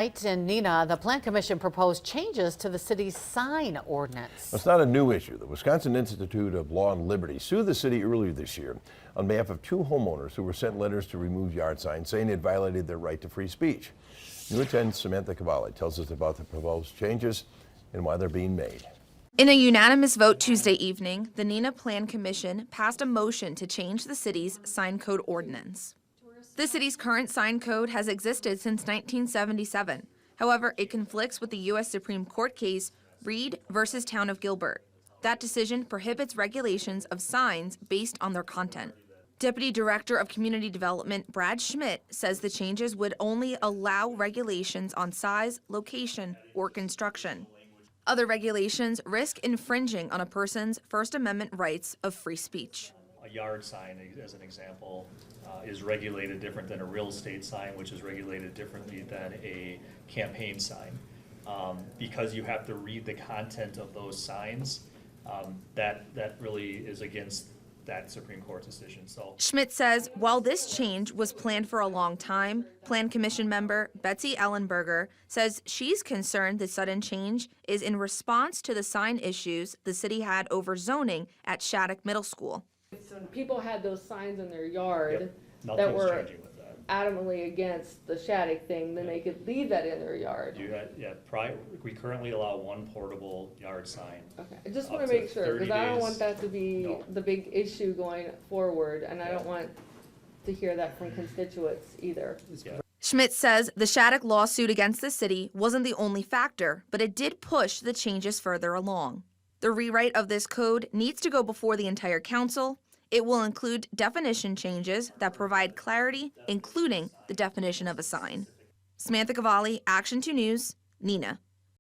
Right, in Neenah, the Plan Commission proposed changes to the city's sign ordinance. It's not a new issue. The Wisconsin Institute of Law and Liberty sued the city earlier this year on behalf of two homeowners who were sent letters to remove yard signs saying it violated their right to free speech. New 10's Samantha Cavalli tells us about the proposed changes and why they're being made. In a unanimous vote Tuesday evening, the Neenah Plan Commission passed a motion to change the city's sign code ordinance. The city's current sign code has existed since 1977. However, it conflicts with the U.S. Supreme Court case Reed versus Town of Gilbert. That decision prohibits regulations of signs based on their content. Deputy Director of Community Development Brad Schmidt says the changes would only allow regulations on size, location, or construction. Other regulations risk infringing on a person's First Amendment rights of free speech. A yard sign, as an example, is regulated different than a real estate sign, which is regulated differently than a campaign sign. Because you have to read the content of those signs, that really is against that Supreme Court decision. So Schmidt says while this change was planned for a long time, Plan Commission member Betsy Ellenberger says she's concerned the sudden change is in response to the sign issues the city had over zoning at Shattuck Middle School. People had those signs in their yard that nothing's were changing with that. adamantly against the Shattuck thing, then they could leave that in their yard. We currently allow one portable yard sign. Okay, I just Up want to to make sure, 30 because I don't days. want that to be No. the big issue going forward, and I Yeah. don't want to hear that from constituents either. Yeah. Schmidt says the Shattuck lawsuit against the city wasn't the only factor, but it did push the changes further along. The rewrite of this code needs to go before the entire council. It will include definition changes that provide clarity, including the definition of a sign. Samantha Cavalli, Action 2 News, Neenah.